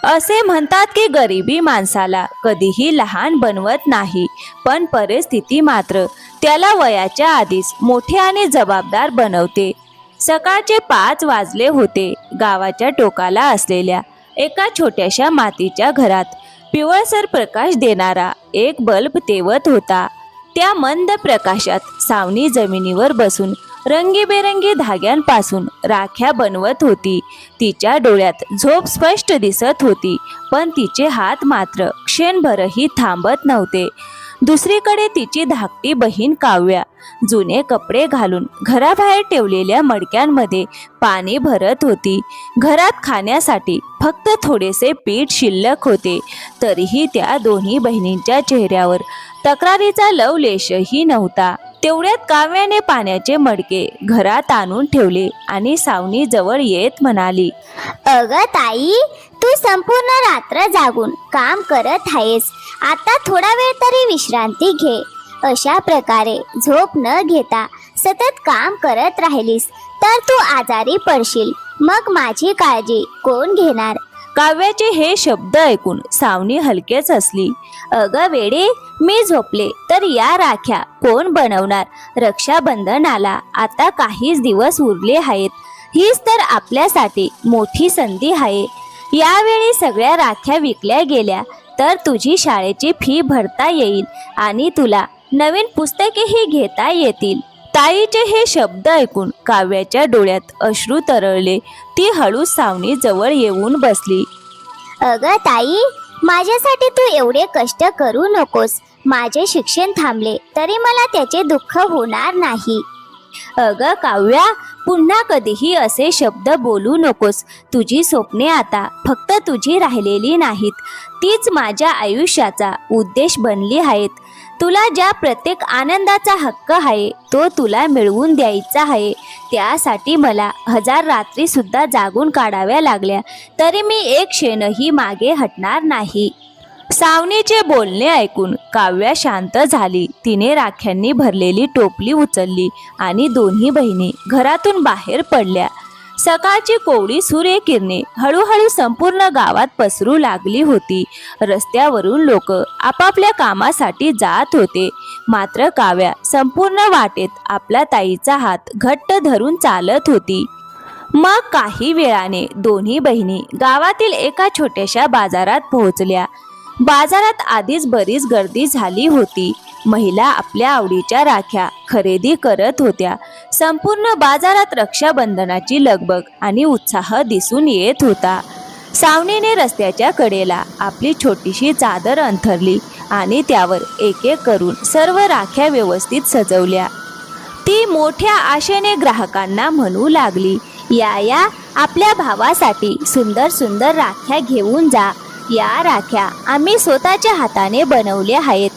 असे म्हणतात की गरिबी माणसाला कधीही लहान बनवत नाही, पण परिस्थिती मात्र त्याला वयाच्या आधीच मोठे आणि जबाबदार बनवते. सकाळचे 5 वाजले होते. गावाच्या टोकाला असलेल्या एका छोट्याशा मातीच्या घरात पिवळसर प्रकाश देणारा एक बल्ब तेवत होता. त्या मंद प्रकाशात सावनी जमिनीवर बसून रंगीबेरंगी धाग्यांपासून राख्या बनवत होती. तिच्या डोळ्यात झोप स्पष्ट दिसत होती, पण तिचे हात मात्र क्षणभरही थांबत नव्हते. दुसरीकडे तिची धाकटी बहीण काव्या जुने कपडे घालून घराबाहेर ठेवलेल्या मडक्यांमध्ये पाणी भरत होती. घरात खाण्यासाठी फक्त थोडेसे पीठ शिल्लक होते, तरीही त्या दोन्ही बहिणींच्या चेहऱ्यावर तक्रारीचा लवलेशही नव्हता. तेवढ्यात काव्याने पाण्याचे मडके घरात आणून ठेवले आणि सावनी जवळ येत म्हणाली, अगं ताई, तू संपूर्ण रात्र जागून काम करत आहेस. आता थोडा वेळ तरी विश्रांती घे. अशा प्रकारे झोप न घेता सतत काम करत राहिलीस तर तू आजारी पडशील. मग माझी काळजी कोण घेणार? काव्याचे हे शब्द ऐकून सावनी हलकेच हसली. अगं वेडे, मी झोपले तर या राख्या कोण बनवणार? रक्षाबंधनाला आता काहीच दिवस उरले आहेत. हीच तर आपल्यासाठी मोठी संधी आहे. यावेळी सगळ्या राख्या विकल्या गेल्या तर तुझी शाळेची फी भरता येईल आणि तुला नवीन पुस्तकेही घेता येतील. ताईचे हे शब्द ऐकून काव्याच्या डोळ्यात अश्रू तरळले. ती हळूच सावनी जवळ येऊन बसली. अगं ताई, माझ्यासाठी तू एवढे कष्ट करू नकोस. माझे शिक्षण थांबले तरी मला त्याचे दुःख होणार नाही. अगं काव्या, पुन्हा कधीही असे शब्द बोलू नकोस. तुझी स्वप्ने आता फक्त तुझी राहिलेली नाहीत, तीच माझ्या आयुष्याचा उद्देश बनली आहेत. तुला ज्या प्रत्येक आनंदाचा हक्क आहे तो तुला मिळवून द्यायचा आहे. त्यासाठी मला 1000 रात्री सुद्धा जागून काढाव्या लागल्या तरी मी एक क्षणही मागे हटणार नाही. सावनीचे बोलणे ऐकून काव्या शांत झाली. तिने राख्यांनी भरलेली टोपली उचलली आणि दोन्ही बहिणी घरातून बाहेर पडल्या. सकाळची कोवळी सूर्यकिरणे हळूहळू संपूर्ण गावात पसरू लागली होती. रस्त्यावरून लोक आपापल्या कामासाठी जात होते, मात्र काव्या संपूर्ण वाटेत आपल्या ताईचा हात घट्ट धरून चालत होती. मग काही वेळाने दोन्ही बहिणी गावातील एका छोट्याशा बाजारात पोहोचल्या. बाजारात आधीच बरीच गर्दी झाली होती. महिला आपल्या आवडीच्या राख्या खरेदी करत होत्या. संपूर्ण बाजारात रक्षाबंधनाची लगबग आणि उत्साह दिसून येत होता. सावनीने रस्त्याच्या कडेला आपली छोटीशी चादर अंथरली आणि त्यावर एक एक करून सर्व राख्या व्यवस्थित सजवल्या. ती मोठ्या आशेने ग्राहकांना म्हणू लागली, या आपल्या भावासाठी सुंदर सुंदर राख्या घेऊन जा. या राख्या आम्ही स्वतःच्या हाताने बनवल्या आहेत.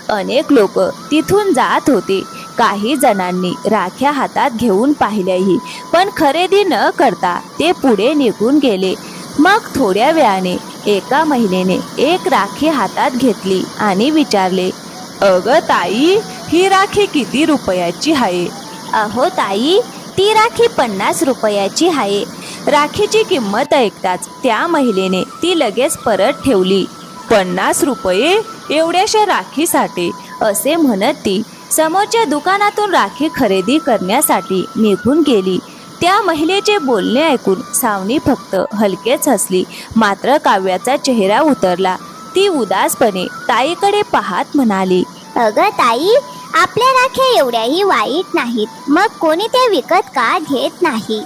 अनेक लोक तिथून जात होते. काही जणांनी राख्या हातात घेऊन पाहिल्याही, पण खरेदी न करता ते पुढे निघून गेले. मग थोड्या वेळाने एका महिलेने एक राखी हातात घेतली आणि विचारले, अगं ताई, ही राखी किती रुपयाची आहे? अहो ताई, ती राखी 50 रुपयाची आहे. राखीची किंमत ऐकताच त्या महिलेने ती लगेच परत ठेवली. 50 रुपये एवढ्याशा राखीसाठी? असे म्हणत ती समोरच्या दुकानातून राखी खरेदी करण्यासाठी निघून गेली. त्या महिलेचे बोलणे ऐकून सावनी फक्त हलकेच हसली, मात्र काव्याचा चेहरा उतरला. ती उदासपणे ताईकडे पाहत म्हणाली, अगं ताई, आपल्या राख्या एवढ्याही वाईट नाहीत. मग कोणी ते विकत का घेत नाही?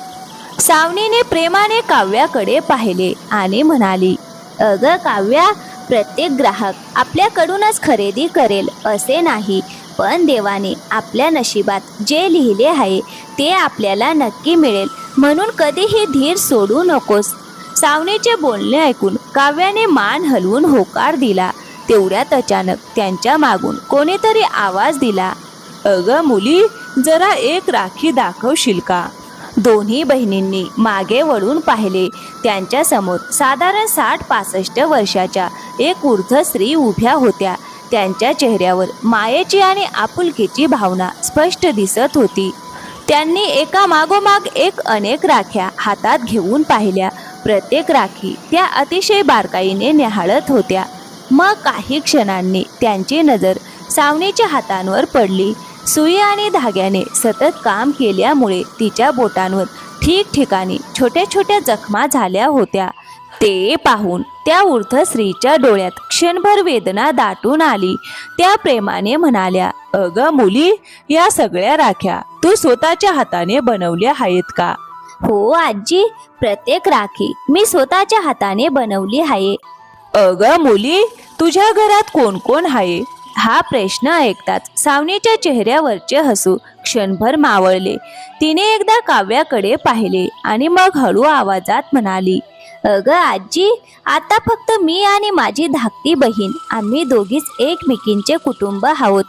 सावनीने प्रेमाने काव्याकडे पाहिले आणि म्हणाली, अगं काव्या, प्रत्येक ग्राहक आपल्याकडूनच खरेदी करेल असे नाही, पण देवाने आपल्या नशिबात जे लिहिले आहे ते आपल्याला नक्की मिळेल, म्हणून कधीही धीर सोडू नकोस. सावनीचे बोलणे ऐकून काव्याने मान हलवून होकार दिला. तेवढ्यात अचानक त्यांच्या मागून कोणीतरी आवाज दिला, अगं मुली, जरा एक राखी दाखवशील का? दोन्ही बहिणींनी मागे वळून पाहिले. त्यांच्या समोर साधारण 60-65 वर्षाच्या एक वृद्ध स्त्री उभ्या होत्या. त्यांच्या चेहऱ्यावर मायेची आणि आपुलकीची भावना स्पष्ट दिसत होती. त्यांनी एका मागोमाग एक अनेक राख्या हातात घेऊन पाहिल्या, प्रत्येक राखी त्या अतिशय बारकाईने निहाळत होत्या. मग काही क्षणांनी त्यांची नजर सावनीच्या हातांवर पडली. सुई आणि धाग्याने सतत काम केल्यामुळे तिच्या बोटांवर ठिकठिकाणी छोट्या छोट्या जखमा झाल्या होत्या. ते पाहून त्या वृद्ध स्त्रीच्या डोळ्यात क्षणभर वेदना दाटून आली. त्या प्रेमाने म्हणाल्या, "अगं मुली, या सगळ्या राख्या तू स्वतःच्या हाताने बनवल्या आहेत का?" हो आजी, प्रत्येक राखी मी स्वतःच्या हाताने बनवली आहे. "अगं मुली, तुझ्या घरात कोण कोण आहे?" हा प्रश्न ऐकताच सावनीच्या चेहऱ्यावरचे हसू क्षणभर मावळले. तिने एकदा काव्याकडे पाहिले आणि मग हळू आवाजात म्हणाली, अगं आजी, आता फक्त मी आणि माझी धाकटी बहीण, आम्ही दोघीच एकमेकींचे कुटुंब आहोत.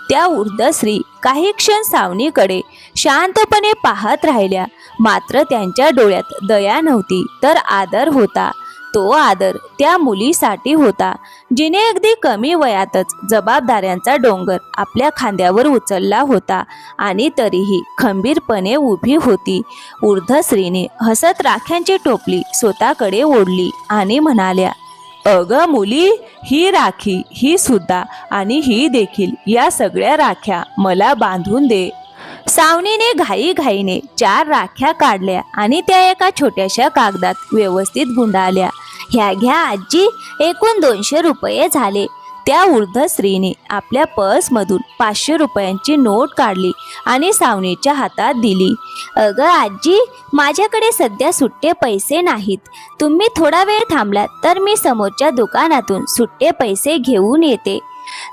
त्या वृद्ध स्त्री काही क्षण सावनीकडे शांतपणे पाहत राहिल्या. मात्र त्यांच्या डोळ्यात दया नव्हती, तर आदर होता. तो आदर त्या मुलीसाठी होता, जिने अगदी कमी वयातच जबाबदाऱ्यांचा डोंगर आपल्या खांद्यावर उचलला होता आणि तरीही खंबीरपणे उभी होती. वृद्ध स्त्रीने हसत राख्यांची टोपली स्वतःकडे ओढली आणि म्हणाल्या, "अगं मुली, ही राखी, ही सुद्धा आणि ही देखील, या सगळ्या राख्या मला बांधून दे." सावनीने घाईघाईने 4 राख्या काढल्या आणि त्या एका छोट्याशा कागदात व्यवस्थित गुंडाळल्या. ह्या घ्या आजी, एकूण 200 रुपये झाले. त्या वृद्ध स्त्रीने आपल्या पर्समधून 500 रुपयांची नोट काढली आणि सावनीच्या हातात दिली. अगं आजी, माझ्याकडे सध्या सुट्टे पैसे नाहीत. तुम्ही थोडा वेळ थांबलात तर मी समोरच्या दुकानातून सुट्टे पैसे घेऊन येते.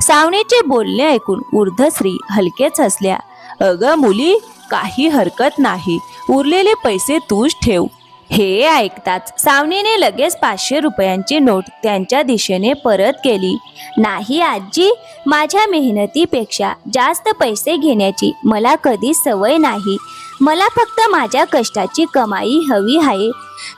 सावनीचे बोलणे ऐकून वृद्ध स्त्री हलकेच हसल्या. "अगं मुली, काही हरकत नाही, उरलेले पैसे तूच ठेव." हे ऐकताच सावनीने लगेच 500 रुपयांची नोट त्यांच्या दिशेने परत केली. नाही आजी, माझ्या मेहनतीपेक्षा जास्त पैसे घेण्याची मला कधीच सवय नाही. मला फक्त माझ्या कष्टाची कमाई हवी आहे.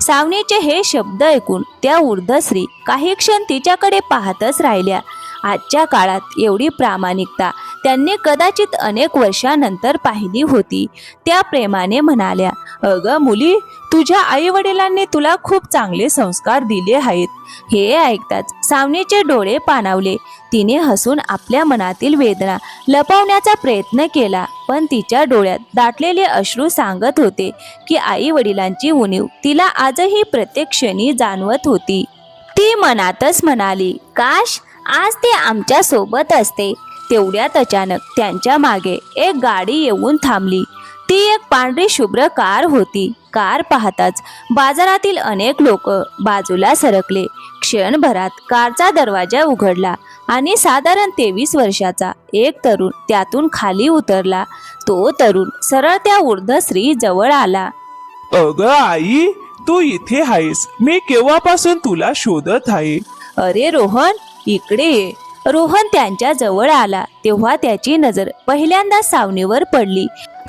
सावनीचे हे शब्द ऐकून त्या वृद्ध स्त्री काही क्षण तिच्याकडे पाहतच राहिल्या. आजच्या काळात एवढी प्रामाणिकता त्यांनी कदाचित अनेक वर्षानंतर पाहिली होती. त्या प्रेमाने म्हणाल्या, "अगं मुली, तुझ्या आई वडिलांनी तुला खूप चांगले संस्कार दिले आहेत." हे ऐकताच सावनीचे डोळे पाणावले. तिने हसून आपल्या मनातील वेदना लपवण्याचा प्रयत्न केला, पण तिच्या डोळ्यात दाटलेले अश्रू सांगत होते की आई वडिलांची उणीव तिला आजही प्रत्येक क्षणी जाणवत होती. ती मनातच म्हणाली, काश आज ते आमच्या सोबत असते. तेवढ्यात अचानक त्यांच्या मागे एक गाडी येऊन थांबली. ती एक पांढरी शुभ्र कार होती. कार पाहताच बाजारातील अनेक लोक बाजूला सरकले. क्षणभरात कारचा दरवाजा उघडला आणि साधारण 23 वर्षाचा एक तरुण त्यातून खाली उतरला. तो तरुण सरळ त्या वृद्ध स्त्री जवळ आला. "अगं आई, तू इथे आहेस? मी केव्हापासून तुला शोधत आहे." "अरे रोहन, इकडे ये." रोहन त्यांच्या जवळ आला तेव्हा त्याची नजर पहिल्यांदा सावनीवर पडली.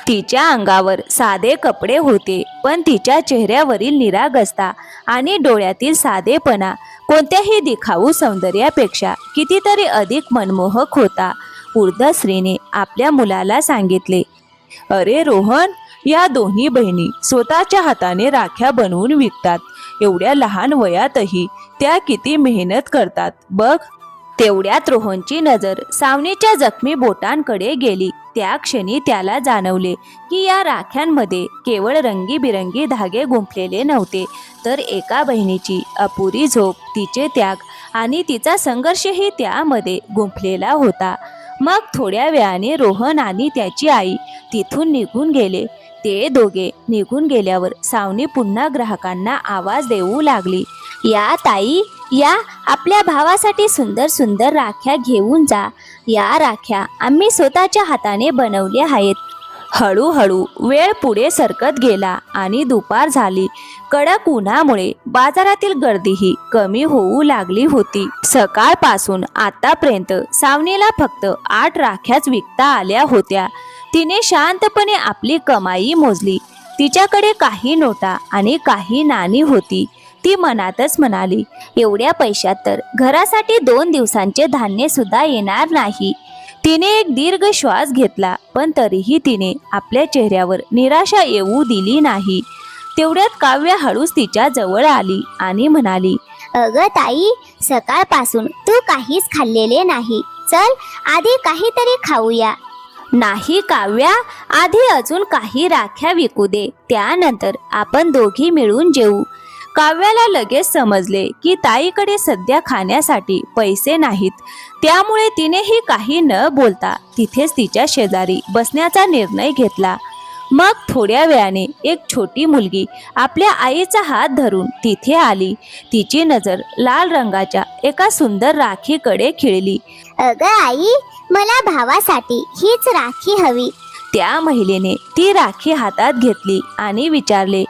तिच्या अंगावर साधे कपडे होते, पण तिच्या चेहऱ्यावरील निरागसता आणि डोळ्यातील साधेपणा कोणत्याही दिखाऊ सौंदर्यापेक्षा कितीतरी अधिक मनमोहक होता. वृद्ध स्त्रीने आपल्या मुलाला सांगितले, "अरे रोहन, या दोन्ही बहिणी स्वतःच्या हाताने राख्या बनवून विकतात. एवढ्या लहान वयातही त्या किती मेहनत करतात बघ." तेवढ्यात रोहनची नजर सावनीच्या जखमी बोटांकडे गेली. त्या क्षणी त्याला जाणवले की या राख्यांमध्ये केवळ रंगीबिरंगी धागे गुंफलेले नव्हते, तर एका बहिणीची अपुरी झोप, तिचे त्याग आणि तिचा संघर्षही त्यामध्ये गुंफलेला होता. मग थोड्या वेळाने रोहन आणि त्याची आई तिथून निघून गेले. ते दोघे निघून गेल्यावर सावनी पुन्हा ग्राहकांना आवाज देऊ लागली, या ताई, या आपल्या भावासाठी सुंदर सुंदर राख्या घेऊन जा. या राख्या आम्ही स्वतःच्या हाताने बनवल्या आहेत. हळूहळू वेळ पुढे सरकत गेला आणि दुपार झाली. कडक उन्हामुळे बाजारातील गर्दीही कमी होऊ लागली होती. सकाळपासून आतापर्यंत सावनीला फक्त 8 राख्याच विकता आल्या होत्या. तिने शांतपणे आपली कमाई मोजली. तिच्याकडे काही नोटा आणि काही नाणी होती. ती मनातच म्हणाली, एवढ्या पैशात तर घरासाठी 2 दिवसांचे धान्य सुद्धा येणार नाही. तिने एक दीर्घ श्वास घेतला, पण तरीही तिने आपल्या चेहऱ्यावर निराशा येऊ दिली नाही. तेवढ्यात काव्या हळूच तिच्या जवळ आली आणि म्हणाली, अगं ताई, सकाळपासून तू काहीच खाल्लेले नाही. चल आधी काहीतरी खाऊया. नाही काव्या, आधी अजून काही राख्या विकू दे, त्यानंतर आपण दोघी मिळून जेवू. काव्याला लगेच समजले की ताईकडे सध्या खाण्यासाठी पैसे नाहीत, त्यामुळे तिनेही काही न बोलता तिथेच तिच्या शेजारी बसण्याचा निर्णय घेतला. मग थोड्या वेळाने एक छोटी मुलगी आपल्या आईचा हात धरून तिथे आली. तिची नजर लाल रंगाच्या एका सुंदर राखीकडे खिळली. अगं आई, मला भावासाठी हीच राखी हवी. त्या महिलेने ती राखी हातात घेतली आणि विचारले,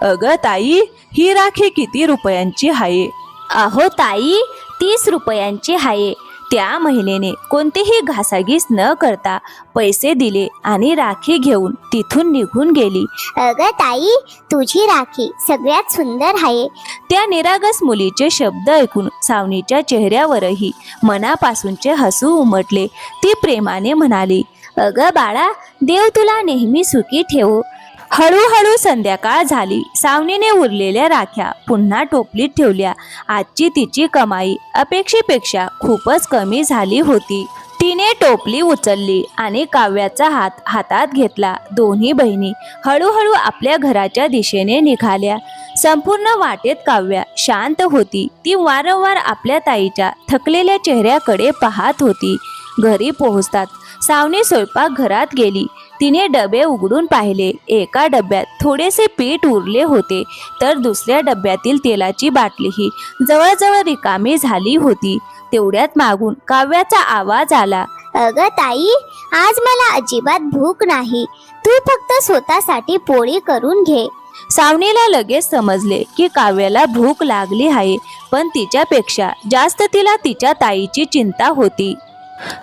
अगं ताई, ही राखी किती रुपयांची आहे? अहो ताई, 30 रुपयांची आहे. त्या महिलेने कोणतीही घासाघीस न करता पैसे दिले आणि राखी घेऊन तिथून निघून गेली. अगं ताई, तुझी राखी सगळ्यात सुंदर आहे. त्या निरागस मुलीचे शब्द ऐकून सावनीच्या चेहऱ्यावरही मनापासूनचे हसू उमटले. ती प्रेमाने म्हणाली, अगं बाळा, देव तुला नेहमी सुखी ठेवो. हळूहळू संध्याकाळ झाली. सावनीने उरलेल्या राख्या पुन्हा टोपलीत ठेवल्या. आजची तिची कमाई अपेक्षेपेक्षा खूपच कमी झाली होती. तिने टोपली उचलली आणि काव्याचा हात हातात घेतला. दोन्ही बहिणी हळूहळू आपल्या घराच्या दिशेने निघाल्या. संपूर्ण वाटेत काव्या शांत होती. ती वारंवार आपल्या ताईच्या थकलेल्या चेहऱ्याकडे पाहत होती. घरी पोहोचतात सावनी स्वयंपाकघरात गेली. तिने डबे उघडून पाहिले. एका डब्यात थोडेसे पीठ उरले होते, तर दुसऱ्या डब्यातील तेलाची बाटलीही जवळजवळ रिकामी झाली होती. तेवढ्यात मागून काव्याचा आवाज आला, अगं ताई, आज मला अजिबात भूक नाही. तू फक्त स्वतःसाठी पोळी करून घे. सावनीला लगेच समजले की काव्याला भूक लागली आहे, पण तिच्यापेक्षा जास्त तिला तिच्या ताईची चिंता होती.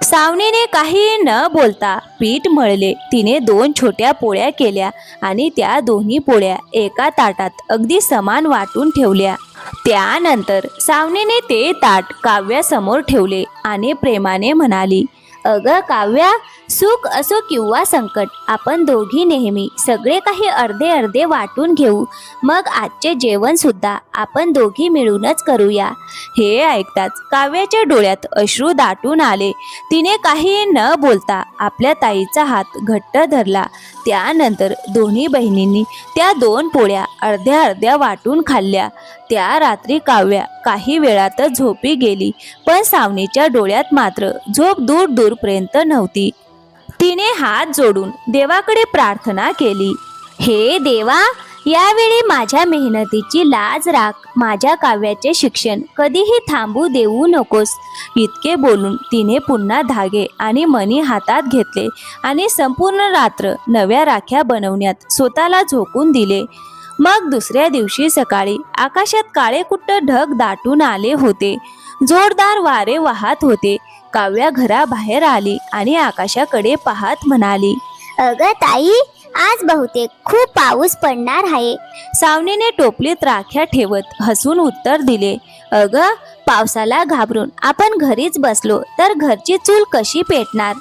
सावनीने काही न बोलता पीठ मळले. तिने 2 छोट्या पोळ्या केल्या आणि त्या दोन्ही पोळ्या एका ताटात अगदी समान वाटून ठेवल्या. त्यानंतर सावनीने ते ताट काव्यासमोर ठेवले आणि प्रेमाने म्हणाली, अगं काव्या, सुख असो किंवा संकट, आपण दोघी नेहमी सगळे काही अर्धे अर्धे वाटून घेऊ. मग आजचे जेवण सुद्धा आपण दोघी मिळूनच करूया. हे ऐकताच काव्याच्या डोळ्यात अश्रू दाटून आले. तिने काही न बोलता आपल्या ताईचा हात घट्ट धरला. त्यानंतर दोन्ही बहिणींनी त्या 2 पोळ्या अर्ध्या अर्ध्या वाटून खाल्ल्या. त्या रात्री काव्या काही वेळातच झोपी गेली, पण सावनीच्या डोळ्यात मात्र झोप दूर दूरपर्यंत नव्हती. तिने हात जोडून देवाकडे प्रार्थना केली, हे देवा, यावेळी माझ्या मेहनतीची लाज राख. माझ्या काव्याचे शिक्षण कधीही थांबू देऊ नकोस. इतके बोलून तिने पुन्हा धागे आणि मणी हातात घेतले आणि संपूर्ण रात्र नव्या राख्या बनवण्यात स्वतःला झोकून दिले. मग दुसऱ्या दिवशी सकाळी आकाशात काळेकुट्ट ढग दाटून आले होते. जोरदार वारे वाहत होते. काव्या घराबाहेर आली आणि आकाशाकडे पाहत म्हणाली, अगं ताई, आज बहुतेक खूप पाऊस पडणार आहे. सावनीने टोपलीत राख्या ठेवत हसून उत्तर दिले, अगं, पावसाला घाबरून आपण घरीच बसलो तर घरची चूल कशी पेटणार?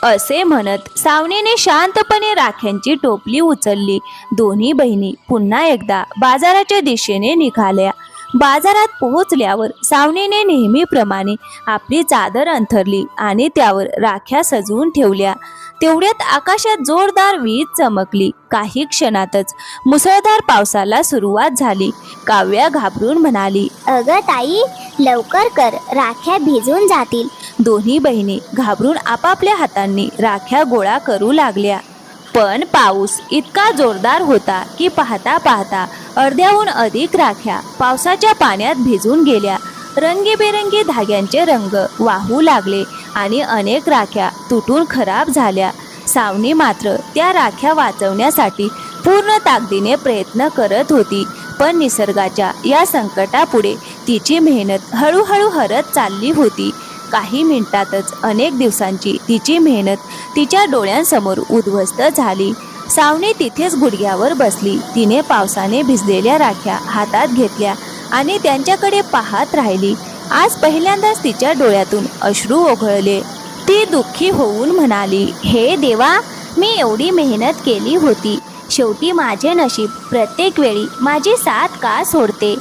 असे म्हणत सावनीने शांतपणे राख्यांची टोपली उचलली. दोन्ही बहिणी पुन्हा एकदा बाजाराच्या दिशेने निघाल्या. बाजारात पोहोचल्यावर सावनीने नेहमीप्रमाणे आपली चादर अंथरली आणि त्यावर राख्या सजवून ठेवल्या. तेवढ्यात आकाशात जोरदार वीज चमकली. काही क्षणातच मुसळधार पावसाला सुरुवात झाली. काव्या घाबरून म्हणाली, अगं ताई, लवकर कर, राख्या भिजून जातील. दोन्ही बहिणी घाबरून आपापल्या हातांनी राख्या गोळा करू लागल्या. पण पाऊस इतका जोरदार होता की पाहता पाहता अर्ध्याहून अधिक राख्या पावसाच्या पाण्यात भिजून गेल्या. रंगीबेरंगी धाग्यांचे रंग वाहू लागले आणि अनेक राख्या तुटून खराब झाल्या. सावनी मात्र त्या राख्या वाचवण्यासाठी पूर्ण ताकदीने प्रयत्न करत होती, पण निसर्गाच्या या संकटापुढे तिची मेहनत हळूहळू हरत चालली होती. काही मिनिटातच अनेक दिवसांची तिची मेहनत तिच्या डोळ्यांसमोर उद्ध्वस्त झाली. सावनी तिथेच गुडघ्यावर बसली. तिने पावसाने भिजलेल्या राख्या हातात घेतल्या आणि त्यांच्याकडे पाहत राहिली. आज पहिल्यांदाच तिच्या डोळ्यातून अश्रू ओघळले. ती दुःखी होऊन म्हणाली, हे देवा, मी एवढी मेहनत केली होती. शेवटी माझे नशीब प्रत्येक वेळी माझी साथ का सोडते.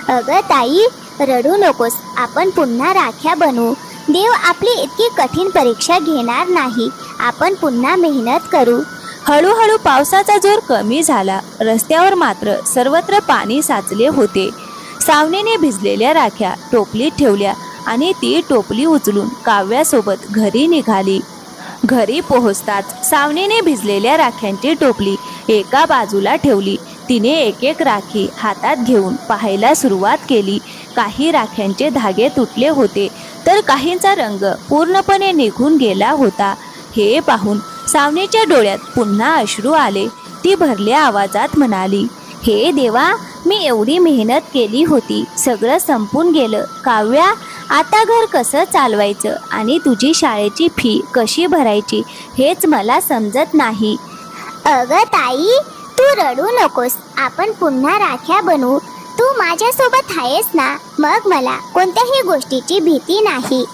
अगं ताई, रडू नकोस. आपण पुन्हा राख्या बनवू. देव आपली इतकी कठीण परीक्षा घेणार नाही. आपण पुन्हा मेहनत करू. हळूहळू पावसाचा जोर कमी झाला. रस्त्यावर मात्र सर्वत्र पाणी साचले होते. सावनेने भिजलेल्या राख्या टोपलीत ठेवल्या आणि ती टोपली उचलून काव्यासोबत घरी निघाली. घरी पोहोचताच सावनेने भिजलेल्या राख्यांची टोपली एका बाजूला ठेवली. तिने एक एक राखी हातात घेऊन पाहायला सुरुवात केली. काही राख्यांचे धागे तुटले होते तर काहींचा रंग पूर्णपणे निघून गेला होता. हे पाहून सावनेच्या डोळ्यात पुन्हा अश्रू आले. ती भरल्या आवाजात म्हणाली, हे देवा, मी एवढी मेहनत केली होती, सगळं संपून गेलं. काव्या, आता घर कसं चालवायचं आणि तुझी शाळेची फी कशी भरायची हेच मला समजत नाही. अगं ताई, तू रडू नकोस. आपण पुन्हा राख्या बनवू. तू माझ्यासोबत आहेस ना, मग मला कोणत्याही गोष्टीची भीती नाही.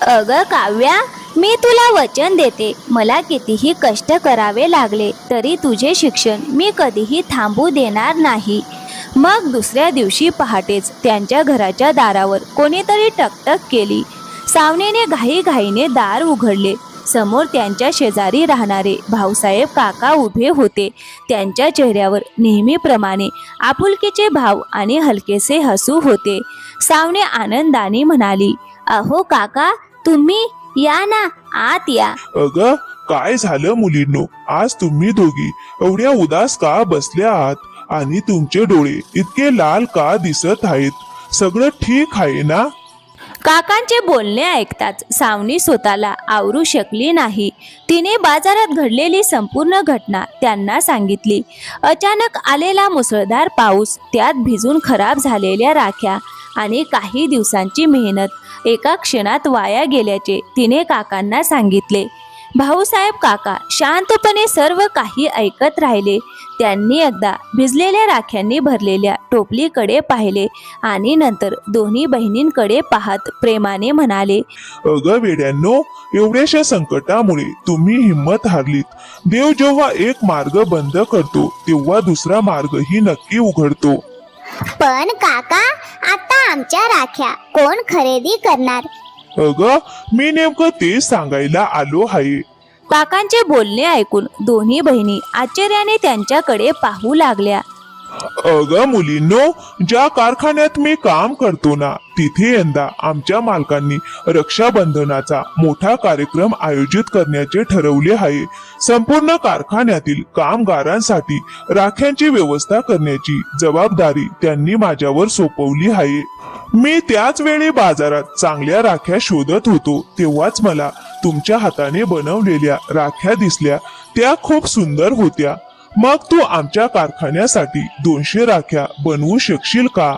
अगं काव्या, मी तुला वचन देते, मला कितीही कष्ट करावे लागले तरी तुझे शिक्षण मी कधीही थांबू देणार नाही. मग दुसऱ्या दिवशी पहाटेच त्यांच्या घराच्या दारावर कोणीतरी टकटक केली. सावनेने घाईघाईने दार उघडले. समोर त्यांच्या शेजारी राहणारे भाऊसाहेब काका उभे होते. त्यांच्या चेहऱ्यावर नेहमीप्रमाणे आपुलकीचे भाव आणि हलकेसे हसू होते. सावने आनंदाने म्हणाली, अहो काका, तुम्ही या ना, आत या. अगं, काय झालं मुलींनो? आज तुम्ही दोघी एवढ्या उदास का बसल्या आहात आणि तुमचे डोळे इतके लाल का दिसत आहेत? सगळं ठीक आहे ना? काकांचे बोलणे ऐकताच सावनी स्वतःला आवरू शकली नाही. तिने बाजारात घडलेली संपूर्ण घटना त्यांना सांगितली. अचानक आलेला मुसळधार पाऊस, त्यात भिजून खराब झालेल्या राख्या आणि काही दिवसांची मेहनत एका क्षणात वाया गेल्याचे तिने काकांना सांगितले. भाऊसाहेब काका शांतपणे सर्व काही ऐकत राहिले. त्यांनी एकदा भिजलेल्या राख्यांनी भरलेल्या टोपलीकडे पाहिले आणि नंतर दोन्ही बहिणींकडे पाहत प्रेमाने म्हणाले, अगं वेड्यांनो, एवढ्याशा संकटामुळे तुम्ही हिंमत हारलीत. देव जेव्हा एक मार्ग बंद करतो तेव्हा दुसरा मार्गही नक्की उघडतो. पण काका, आता आमच्या राख्या कोण खरेदी करणार? अगं, मी नेमकं तेच सांगायला आलो आहे. काकांचे बोलणे ऐकून दोन्ही बहिणी आश्चर्याने त्यांच्याकडे पाहू लागल्या. अगं मुलींनो, ज्या कारखान्यात मी काम करतो ना, तिथे यंदा आमच्या मालकांनी रक्षाबंधनाचा मोठा कार्यक्रम आयोजित करण्याचे ठरवले आहे. संपूर्ण कारखान्यातील कामगारांसाठी राख्यांची व्यवस्था करण्याची जबाबदारी त्यांनी माझ्यावर सोपवली आहे. मी त्याच वेळी बाजारात चांगल्या राख्या शोधत होतो तेव्हाच मला तुमच्या हाताने बनवलेल्या राख्या दिसल्या. त्या खूप सुंदर होत्या. मग तू आमच्या कारखान्यासाठी 200 राख्या बनवू शकशील का?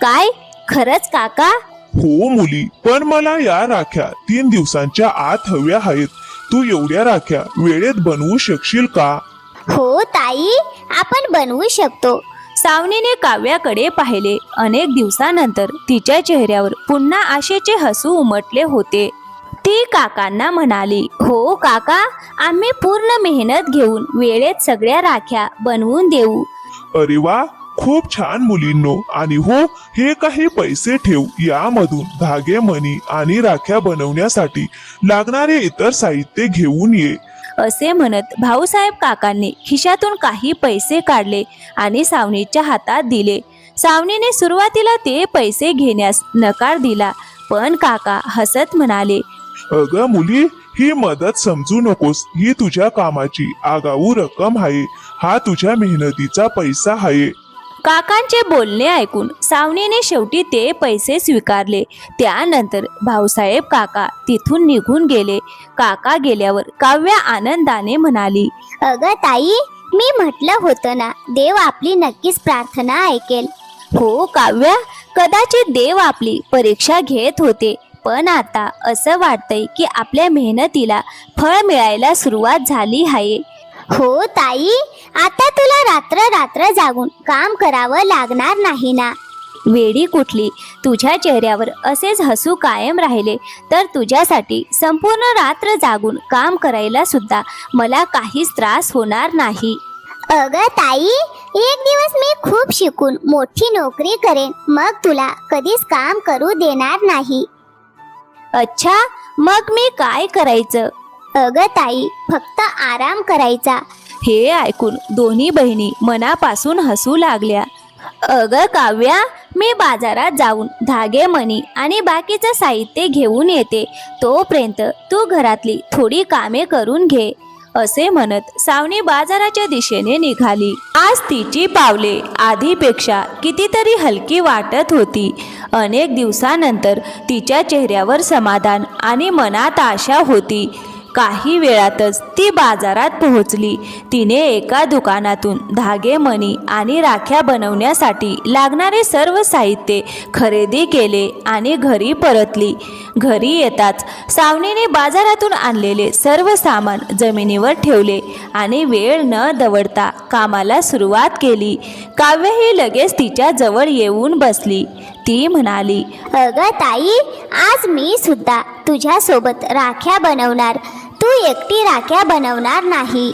काय, खरंच काका? हो मुली, पण मला या राख्या 3 दिवसांच्या आत हव्या आहेत. तू एवढ्या राख्या वेळेत बनवू शकशील का? हो ताई, आपण बनवू शकतो. सावनीने काव्याकडे पाहिले. अनेक दिवसानंतर तिच्या चेहऱ्यावर पुन्हा आशेचे हसू उमटले होते. ती काकांना म्हणाली, हो काका, आम्ही पूर्ण मेहनत घेऊन वेळेत सगळ्या राख्या बनवून देऊ. अरे वा, खूप छान मुलींनो. आणि हो, हे काही पैसे ठेव. यामधून धागे, मणी आणि राख्या बनवण्यासाठी लागणारे इतर साहित्य घेऊन ये. असे म्हणत भाऊसाहेब काकांनी खिशातून काही पैसे काढले आणि सावनीच्या हातात दिले. सावनीने सुरुवातीला ते पैसे घेण्यास नकार दिला, पण काका हसत म्हणाले, अगं मुली, ही मदत समजू नकोस. ही तुझ्या कामाची आगाऊ रक्कम आहे. हा तुझ्या मेहनतीचा पैसा आहे. काकांचे बोलणे ऐकून सावनीने शेवटी ते पैसे स्वीकारले. त्यानंतर भाऊसाहेब काका तिथून निघून गेले. काका गेल्यावर काव्या आनंदाने म्हणाली, अगं ताई, मी म्हटलं होतं ना, देव आपली नक्कीच प्रार्थना ऐकेल. हो काव्या, कदाचित देव आपली परीक्षा घेत होते, पण आता असं वाटतंय की आपल्या मेहनतीला फळ मिळायला सुरुवात झाली आहे. हो ताई, आता तुला रात्र रात्र जागून काम करावं लागणार नाही ना. वेडी कुठली, तुझ्या चेहऱ्यावर असेच हसू कायम राहिले तर तुझ्यासाठी संपूर्ण रात्र जागून काम करायला सुद्धा मला काहीच त्रास होणार नाही. अगं ताई, एक दिवस मी खूप शिकून मोठी नोकरी करेन, मग तुला कधीच काम करू देणार नाही. अच्छा, मग मी काय करायचं? अगं ताई, फक्त आराम करायचा. हे ऐकून दोन्ही बहिणी मनापासून हसू लागल्या. अगं काव्या, मी बाजारात जाऊन धागे, मणी आणि बाकीचं साहित्य घेऊन येते. तोपर्यंत तू घरातली थोडी कामे करून घे. असे म्हणत सावनी बाजाराच्या दिशेने निघाली. आज तिची पावले आधीपेक्षा कितीतरी हलकी वाटत होती. अनेक दिवसानंतर तिच्या चेहऱ्यावर समाधान आणि मनात आशा होती. काही वेळातच ती बाजारात पोहोचली. तिने एका दुकानातून धागे, मणी आणि राख्या बनवण्यासाठी लागणारे सर्व साहित्य खरेदी केले आणि घरी परतली. घरी येताच सावनीने बाजारातून आणलेले सर्व सामान जमिनीवर ठेवले आणि वेळ न दवडता कामाला सुरुवात केली. काव्य ही लगेच तिच्या जवळ येऊन बसली. ती म्हणाली, अगं ताई, आज मी सुद्धा तुझ्या सोबत राख्या बनवणार. तू एकटी राख्या बनवणार नाही.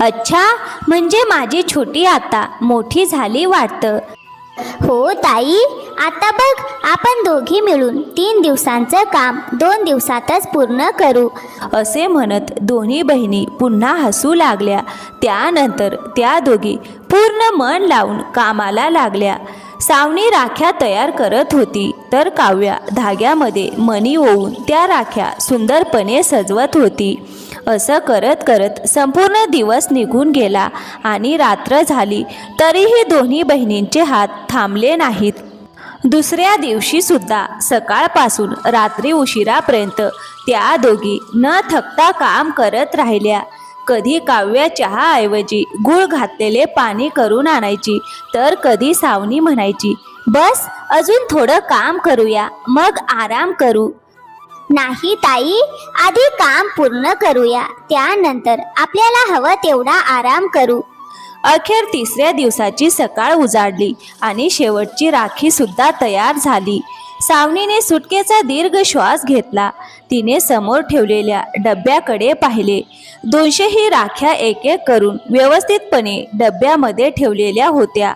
अच्छा, म्हणजे माझी छोटी आता मोठी झाली वाटतं. हो ताई, आता बघ, आपण दोघी मिळून 3 दिवसांचं काम 2 दिवसातच पूर्ण करू. असे म्हणत दोन्ही बहिणी पुन्हा हसू लागल्या. त्यानंतर त्या दोघी पूर्ण मन लावून कामाला लागल्या. सावनी राख्या तयार करत होती, तर काव्या धाग्यामध्ये मणी ओवून त्या राख्या सुंदरपणे सजवत होती. असं करत करत संपूर्ण दिवस निघून गेला आणि रात्र झाली, तरीही दोन्ही बहिणींचे हात थांबले नाहीत. दुसऱ्या दिवशी सुद्धा सकाळपासून रात्री उशिरापर्यंत त्या दोघी न थकता काम करत राहिल्या. कधी काव्या चहाऐवजी गूळ घातलेले पाणी करून आणायची, तर कधी सावनी म्हणायची, बस अजून थोडं काम करूया, मग आराम करू. नाही ताई, आधी काम पूर्ण करूया, त्यानंतर आपल्याला हवं तेवढा आराम करू. अखेर तिसऱ्या दिवसाची सकाळ उजाडली आणि शेवटची राखी सुद्धा तयार झाली. सावनीने सुटकेचा दीर्घ श्वास घेतला. तिने समोर ठेवलेल्या डब्याकडे पाहिले. 200 ही राख्या एक एक करून व्यवस्थितपणे डब्यामध्ये ठेवलेल्या होत्या.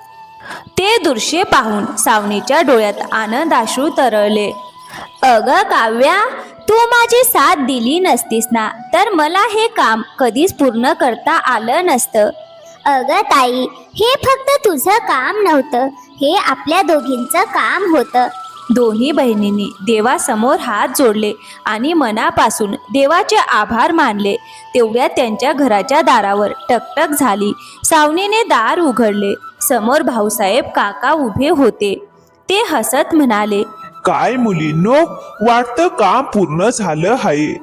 ते दृश्य पाहून सावनीच्या डोळ्यात आनंदाश्रू तरळले. अगं काव्या, तू माझी साथ दिली नसतीस ना, तर मला हे काम कधीच पूर्ण करता आलं नसतं. अगं ताई, हे फक्त तुझं काम नव्हतं, हे आपल्या दोघींचं काम होतं. दोन्ही बहिणींनी देवासमोर हात जोडले आणि मनापासून देवाचे आभार मानले. तेवढ्यात त्यांच्या घराच्या दारावर टकटक झाली. सावनीने दार उघडले. समोर भाऊसाहेब काका उभे होते. ते हसत म्हणाले, काय मुलींनो, वाटतं काम पूर्ण झालं आहे.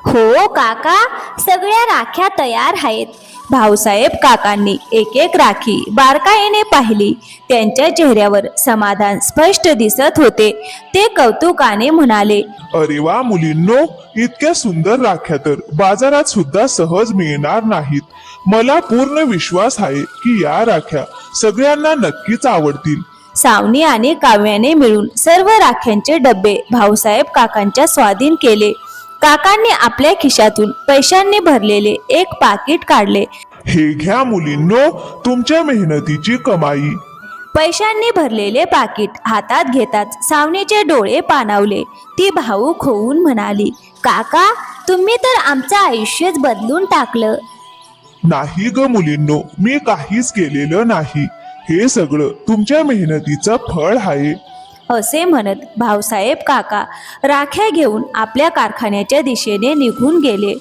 हो काका, सगळ्या राख्या तयार आहेत. भाऊसाहेब काकांनी एक एक राखी बारकाईने पाहिली. त्यांच्या चेहऱ्यावर समाधान स्पष्ट दिसत होते. ते कौतुकाने म्हणाले, अरे वा मुलींनो, इतक्या सुंदर राख्या तर बाजारात सुद्धा सहज मिळणार नाहीत. मला पूर्ण विश्वास आहे की या राख्या सगळ्यांना नक्कीच आवडतील. सावनी आणि काव्याने मिळून सर्व राख्यांचे डबे भाऊसाहेब काकांच्या स्वाधीन केले. काकांनी आपल्या खिशातून पैशांनी भरलेले एक पाकिट काढले. हे घ्या मुलींनो, तुमच्या मेहनतीची कमाई. पैशांनी भरलेले पाकिट हातात घेताच सावनीचे डोळे पाणावले. ती भावूक होऊन म्हणाली, काका, तुम्ही तर आमचं आयुष्यच बदलून टाकलं. नाही ग मुलींनो, मी काहीच केलेलं नाही. हे सगळं तुमच्या मेहनतीचं फळ आहे. असे म्हणत भाऊसाहेब काका राख्या घेऊन आपल्या कारखान्याच्या दिशेने निघून गेले.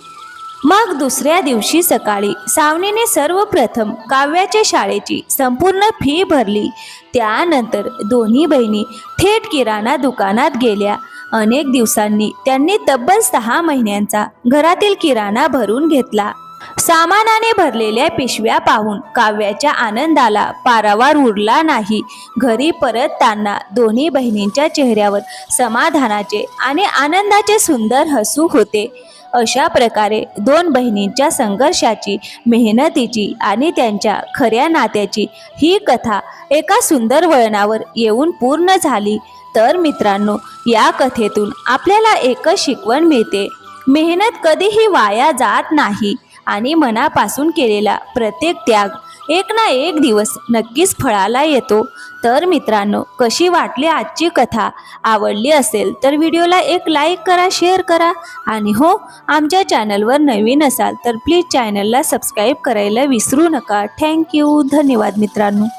मग दुसऱ्या दिवशी सकाळी सावनीने सर्वप्रथम काव्याच्या शाळेची संपूर्ण फी भरली. त्यानंतर दोन्ही बहिणी थेट किराणा दुकानात गेल्या. अनेक दिवसांनी त्यांनी तब्बल 6 महिन्यांचा घरातील किराणा भरून घेतला. सामानाने भरलेल्या पिशव्या पाहून काव्याच्या आनंदाला पारावार उरला नाही. घरी परतताना दोन्ही बहिणींच्या चेहऱ्यावर समाधानाचे आणि आनंदाचे सुंदर हसू होते. अशा प्रकारे 2 बहिणींच्या संघर्षाची, मेहनतीची आणि त्यांच्या खऱ्या नात्याची ही कथा एका सुंदर वळणावर येऊन पूर्ण झाली. तर मित्रांनो, या कथेतून आपल्याला एकच शिकवण मिळते, मेहनत कधीही वाया जात नाही आणि मनापासून केलेला प्रत्येक त्याग एक ना एक दिवस नक्कीच फळाला येतो. तर मित्रांनो, कशी वाटली आजची कथा? आवडली असेल तर व्हिडिओला एक लाईक करा, शेअर करा आणि हो, आमच्या चॅनलवर नवीन असाल तर प्लीज चॅनलला सबस्क्राईब करायला विसरू नका. थँक्यू. धन्यवाद मित्रांनो.